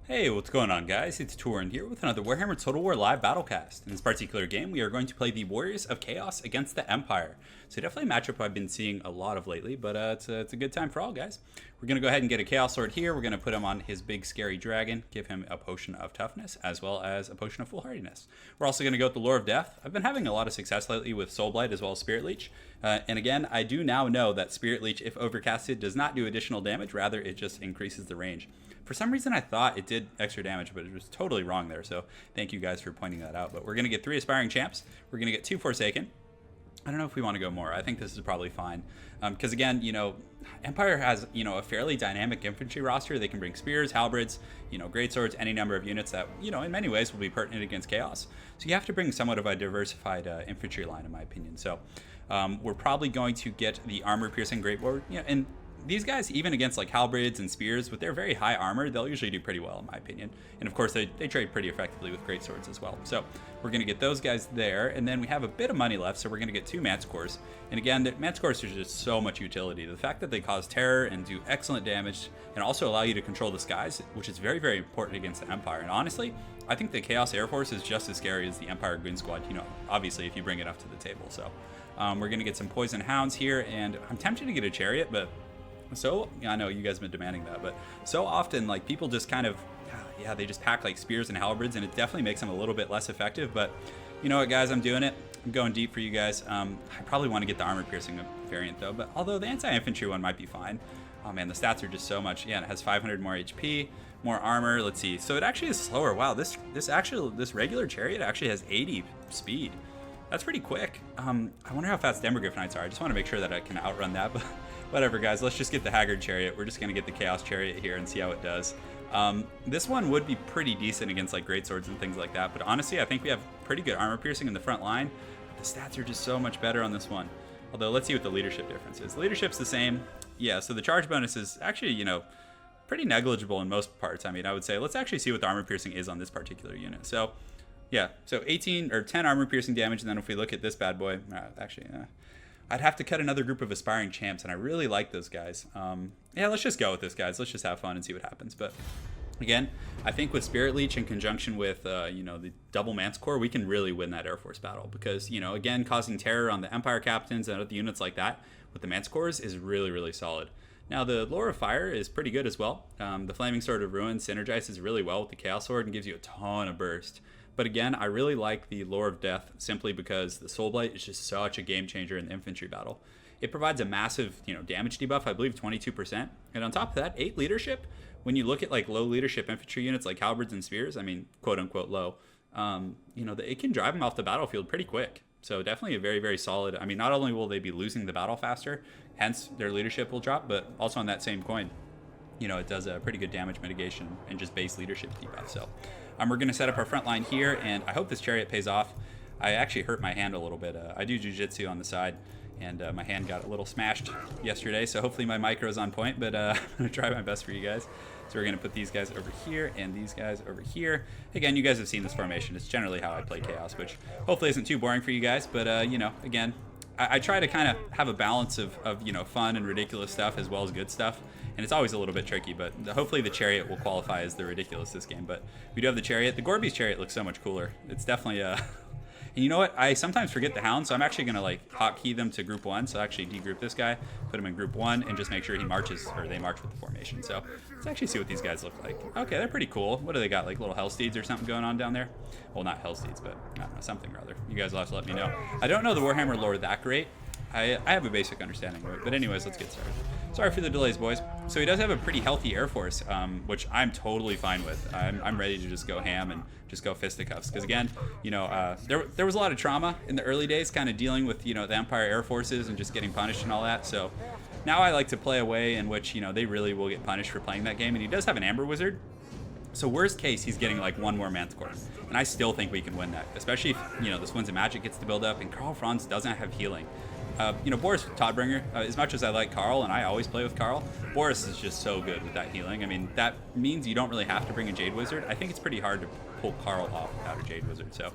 Hey, what's going on, guys? It's Turin here with another Warhammer Total War Live BattleCast. In this particular game, we are going to play the Warriors of Chaos against the Empire. So definitely a matchup I've been seeing a lot of lately, but it's a good time for all, guys. We're going to go ahead and get a Chaos Sword here. We're going to put him on his big scary dragon, give him a potion of toughness, as well as a potion of foolhardiness. We're also going to go with the Lore of Death. I've been having a lot of success lately with Soul Blight as well as Spirit Leech. And again, I do now know that Spirit Leech, if overcasted, does not do additional damage. Rather, it just increases the range. For some reason, I thought it did extra damage, but it was totally wrong there. So thank you guys for pointing that out. But we're going to get 3 Aspiring Champs. We're going to get 2 Forsaken. I don't know if we want to go more. I think this is probably fine. Because again, Empire has, a fairly dynamic infantry roster. They can bring spears, halberds, greatswords, any number of units that, in many ways will be pertinent against chaos. So you have to bring somewhat of a diversified infantry line, in my opinion. So we're probably going to get the armor-piercing greatward. And these guys, even against like halberds and spears, with their very high armor, they'll usually do pretty well, in my opinion. And of course, they trade pretty effectively with great swords as well. So we're going to get those guys there, and then we have a bit of money left, so we're going to get 2 Manticores. And again, the Manticores are just so much utility. The fact that they cause terror and do excellent damage, and also allow you to control the skies, which is very, very important against the Empire. And honestly, I think the Chaos Air Force is just as scary as the Empire Goon Squad, obviously if you bring enough to the table. So we're going to get some Poison Hounds here, and I'm tempted to get a Chariot, but I know you guys have been demanding that, but so often, like, people just kind of, they just pack like spears and halberds, and it definitely makes them a little bit less effective. But you know what, guys, I'm doing it. I'm going deep for you guys. I probably want to get the armor piercing variant though, but although the anti-infantry one might be fine. Oh man, the stats are just so much. Yeah, it has 500 more HP, more armor. Let's see. So it actually is slower. Wow, this regular Chariot actually has 80 speed. That's pretty quick. I wonder how fast Demogryph Knights are. I just want to make sure that I can outrun that, but whatever, guys. Let's just get the Haggard Chariot. We're just going to get the Chaos Chariot here and see how it does. This one would be pretty decent against like great swords and things like that, but honestly, I think we have pretty good armor piercing in the front line. But the stats are just so much better on this one. Although, let's see what the leadership difference is. Leadership's the same. Yeah, so the charge bonus is actually, pretty negligible in most parts. I mean, I would say, let's actually see what the armor piercing is on this particular unit. So yeah, so 18 or 10 armor piercing damage, and then if we look at this bad boy, I'd have to cut another group of Aspiring Champs, and I really like those guys. Yeah, let's just go with this, guys. Let's just have fun and see what happens. But again, I think with Spirit Leech in conjunction with, the double Manticore, we can really win that Air Force battle. Because, again, causing terror on the Empire captains and other units like that with the Manticores is really, really solid. Now, the Lore of Fire is pretty good as well. The Flaming Sword of Ruin synergizes really well with the Chaos Sword and gives you a ton of burst. But again, I really like the Lore of Death simply because the Soul Blight is just such a game changer in the infantry battle. It provides a massive, damage debuff, I believe 22%. And on top of that, 8 leadership. When you look at like low leadership infantry units like halberds and spears, I mean, quote unquote low, it can drive them off the battlefield pretty quick. So definitely a very, very solid. I mean, not only will they be losing the battle faster, hence their leadership will drop, but also on that same coin, it does a pretty good damage mitigation and just base leadership debuff. So we're going to set up our front line here, and I hope this Chariot pays off. I actually hurt my hand a little bit. I do jiu-jitsu on the side, and my hand got a little smashed yesterday, so hopefully my micro's on point, but I'm going to try my best for you guys. So we're going to put these guys over here and these guys over here. Again, you guys have seen this formation. It's generally how I play Chaos, which hopefully isn't too boring for you guys, but, again, I try to kind of have a balance of fun and ridiculous stuff as well as good stuff. And it's always a little bit tricky, but hopefully the Chariot will qualify as the ridiculous this game. But we do have the Chariot. The Gorby's Chariot looks so much cooler. It's definitely and you know what? I sometimes forget the Hound, so I'm actually going to hotkey them to group 1. So actually degroup this guy, put him in group 1, and just make sure he marches, or they march with the formation. So let's actually see what these guys look like. Okay, they're pretty cool. What do they got, like little Hellsteeds or something going on down there? Well, not Hellsteeds, but I don't know, something or other. You guys will have to let me know. I don't know the Warhammer lore that great. I have a basic understanding of it, but anyways, let's get started. Sorry for the delays, boys. So he does have a pretty healthy Air Force, which I'm totally fine with. I'm ready to just go ham and just go fisticuffs. Because again, there was a lot of trauma in the early days, kind of dealing with, the Empire Air Forces and just getting punished and all that. So now I like to play a way in which, they really will get punished for playing that game. And he does have an Amber Wizard. So worst case, he's getting like 1 more Manticore. And I still think we can win that, especially if, this Winds of Magic gets to build up and Karl Franz doesn't have healing. Boris Todbringer, as much as I like Karl, and I always play with Karl, Boris is just so good with that healing. I mean, that means you don't really have to bring a Jade Wizard. I think it's pretty hard to pull Karl off without a Jade Wizard. So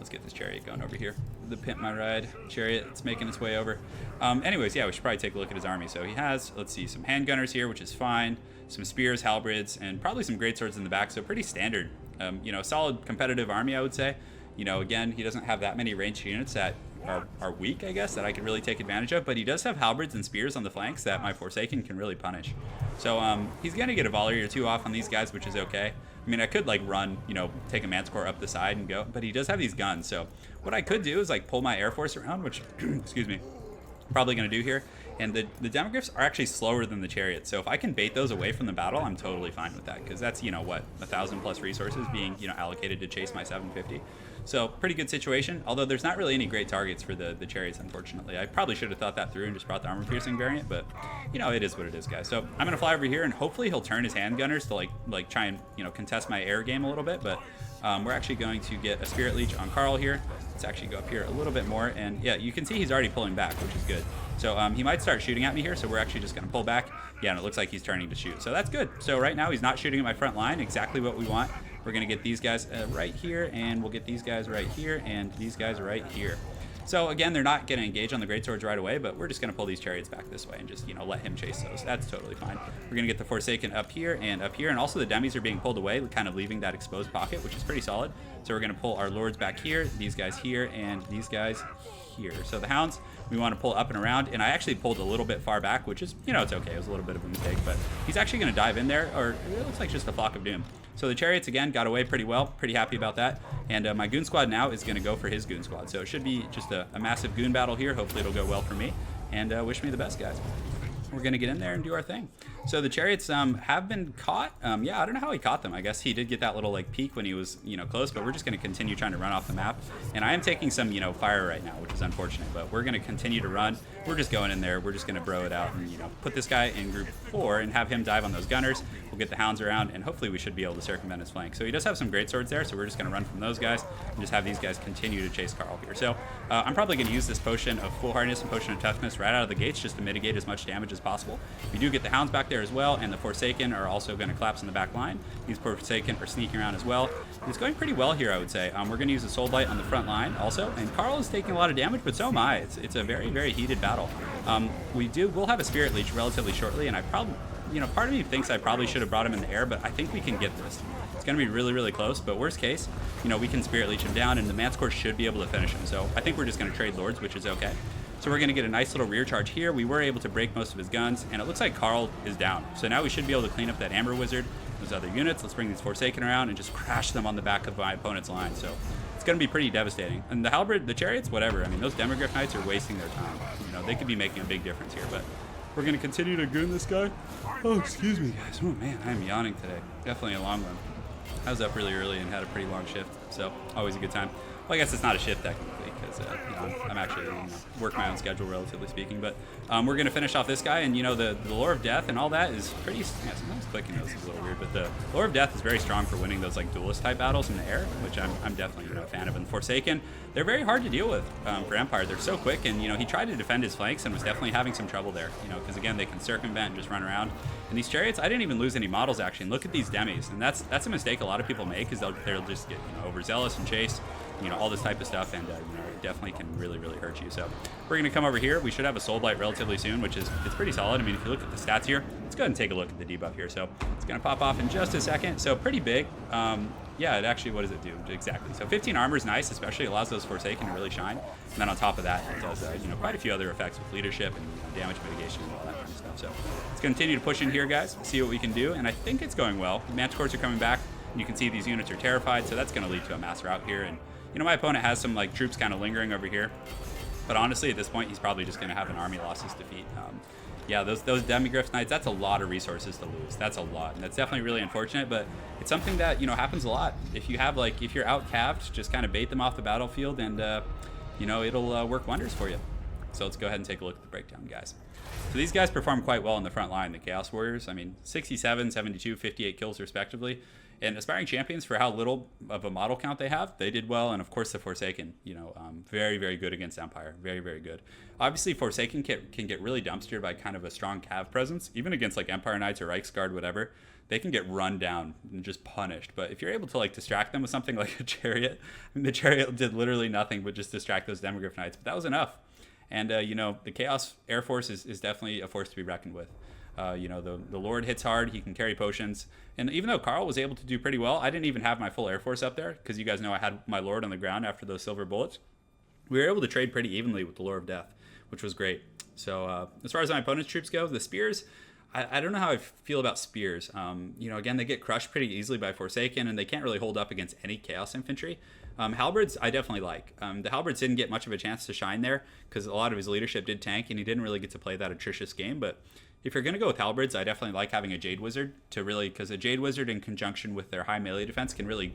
Let's get this chariot going over here. The Pimp My Ride chariot, it's making its way over. Anyways, yeah, we should probably take a look at his army. So he has, let's see, some handgunners here, which is fine. Some spears, halberds, and probably some greatswords in the back. So pretty standard, solid competitive army, I would say. Again, he doesn't have that many ranged units that are weak, I guess, that I could really take advantage of. But he does have halberds and spears on the flanks that my Forsaken can really punish. So he's going to get a volley or two off on these guys, which is okay. I mean, I could like run, take a Manticore up the side and go, but he does have these guns. So what I could do is like pull my Air Force around, which, excuse me, probably going to do here. And the Demogryphs are actually slower than the Chariots. So if I can bait those away from the battle, I'm totally fine with that. Because that's, 1,000 plus resources being, allocated to chase my 750. So pretty good situation. Although there's not really any great targets for the Chariots, unfortunately. I probably should have thought that through and just brought the armor piercing variant. But, it is what it is, guys. So I'm going to fly over here and hopefully he'll turn his handgunners to like try and, contest my air game a little bit. But we're actually going to get a Spirit Leech on Carl here. Let's actually go up here a little bit more. And yeah, you can see he's already pulling back, which is good. So he might start shooting at me here. So we're actually just going to pull back. Yeah, and it looks like he's turning to shoot. So that's good. So right now he's not shooting at my front line. Exactly what we want. We're going to get these guys right here. And we'll get these guys right here. And these guys right here. So again, they're not going to engage on the greatswords right away, but we're just going to pull these chariots back this way and just, let him chase those. That's totally fine. We're going to get the Forsaken up here, and also the demis are being pulled away, kind of leaving that exposed pocket, which is pretty solid. So we're going to pull our lords back here, these guys here, and these guys here. So the hounds, we want to pull up and around, and I actually pulled a little bit far back, which is, it's okay. It was a little bit of a mistake, but he's actually going to dive in there, or it looks like just a flock of doom. So the chariots, again, got away pretty well. Pretty happy about that. And my goon squad now is going to go for his goon squad. So it should be just a massive goon battle here. Hopefully it'll go well for me. And wish me the best, guys. We're going to get in there and do our thing. So the chariots have been caught. Yeah, I don't know how he caught them. I guess he did get that little peak when he was close, but we're just going to continue trying to run off the map. And I am taking some fire right now, which is unfortunate, but we're going to continue to run. We're just going in there. We're just going to bro it out and put this guy in group 4 and have him dive on those gunners. We'll get the hounds around, and hopefully we should be able to circumvent his flank. So he does have some great swords there, so we're just going to run from those guys and just have these guys continue to chase Carl here. So I'm probably going to use this potion of foolhardiness and potion of toughness right out of the gates just to mitigate as much damage as possible. We do get the hounds back there as well, and the Forsaken are also going to collapse in the back line. These Forsaken are sneaking around as well. It's going pretty well here, I would say. We're going to use the Soul Blight on the front line also, and Carl is taking a lot of damage, but so am I. It's a very, very heated battle. We'll have a Spirit Leech relatively shortly, and I probably, part of me thinks I probably should have brought him in the air, but I think we can get this. It's going to be really, really close, but worst case, we can Spirit Leech him down, and the Manticore should be able to finish him. So I think we're just going to trade lords, which is okay. So we're going to get a nice little rear charge here. We were able to break most of his guns, and it looks like Carl is down. So now we should be able to clean up that Amber Wizard, those other units. Let's bring these Forsaken around and just crash them on the back of my opponent's line. So it's going to be pretty devastating. And the halberd, the chariots, whatever. I mean, those Demogryph Knights are wasting their time. They could be making a big difference here, but we're going to continue to goon this guy. Oh, excuse me, guys. Oh, man, I am yawning today. Definitely a long one. I was up really early and had a pretty long shift, so always a good time. Well, I guess it's not a shift technically because I'm actually work my own schedule, relatively speaking. But we're going to finish off this guy, and the Lore of Death and all that is pretty. Yeah, sometimes clicking those is a little weird, but the Lore of Death is very strong for winning those duelist type battles in the air, which I'm definitely a fan of. And Forsaken, they're very hard to deal with for Empire. They're so quick, and he tried to defend his flanks and was definitely having some trouble there. Because again, they can circumvent and just run around. And these chariots, I didn't even lose any models actually. And look at these demis, and that's a mistake a lot of people make is they'll just get overzealous and chase. All this type of stuff, and it definitely can really, really hurt you. So we're going to come over here. We should have a Soul Blight relatively soon, which is it's pretty solid. I mean, if you look at the stats here, let's go ahead and take a look at the debuff here. So it's going to pop off in just a second. So pretty big. Yeah, it actually, what does it do exactly? So 15 armor is nice, especially allows those Forsaken to really shine. And then on top of that, it does quite a few other effects with leadership and damage mitigation and all that kind of stuff. So let's continue to push in here, guys. See what we can do, and I think it's going well. The Manticores are coming back. And you can see these units are terrified, so that's going to lead to a mass rout here. And my opponent has some troops kind of lingering over here, but honestly at this point he's probably just going to have an army losses defeat. Yeah, those Demogryph Knights, that's a lot of resources to lose. That's a lot, and that's definitely really unfortunate, but it's something that happens a lot. If you have if you're out calved, just kind of bait them off the battlefield, and it'll work wonders for you. So let's go ahead and take a look at the breakdown, guys. So these guys perform quite well in the front line, the Chaos Warriors. I mean, 67, 72, 58 kills respectively. And Aspiring Champions, for how little of a model count they have, they did well. And of course, the Forsaken, very, very good against Empire. Very, very good. Obviously, Forsaken can get really dumpstered by kind of a strong cav presence, even against Empire Knights or Reichsguard, whatever. they can get run down and just punished. But if you're able to like distract them with something like a chariot, I mean, the chariot did literally nothing but just distract those Demogryph Knights, but that was enough. And the Chaos Air Force is definitely a force to be reckoned with. The Lord hits hard. He can carry potions. And even though Carl was able to do pretty well, I didn't even have my full Air Force up there because you guys know I had my Lord on the ground after those silver bullets. We were able to trade pretty evenly with the Lord of Death, which was great. So as far as my opponent's troops go, the spears, I don't know how I feel about spears. Again, they get crushed pretty easily by Forsaken, and they can't really hold up against any Chaos Infantry. Halberds, I definitely like. The Halberds didn't get much of a chance to shine there because a lot of his leadership did tank, and he didn't really get to play that atrocious game. But if you're going to go with Halberds, I definitely like having a Jade Wizard to really, because a Jade Wizard in conjunction with their high melee defense can really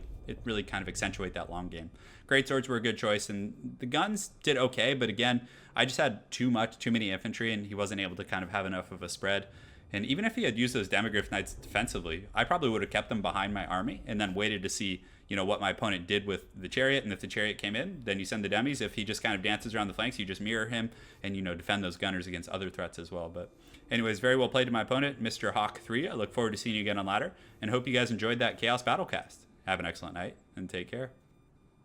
kind of accentuate that long game. Great Swords were a good choice, and the guns did okay, but again, I just had too many infantry, and he wasn't able to kind of have enough of a spread. And even if he had used those Demogryph Knights defensively, I probably would have kept them behind my army and then waited to see, what my opponent did with the chariot. And if the chariot came in, then you send the demis. If he just kind of dances around the flanks, you just mirror him and, defend those gunners against other threats as well. But anyways, very well played to my opponent, Mr. Hawk 3. I look forward to seeing you again on ladder and hope you guys enjoyed that Chaos Battlecast. Have an excellent night and take care.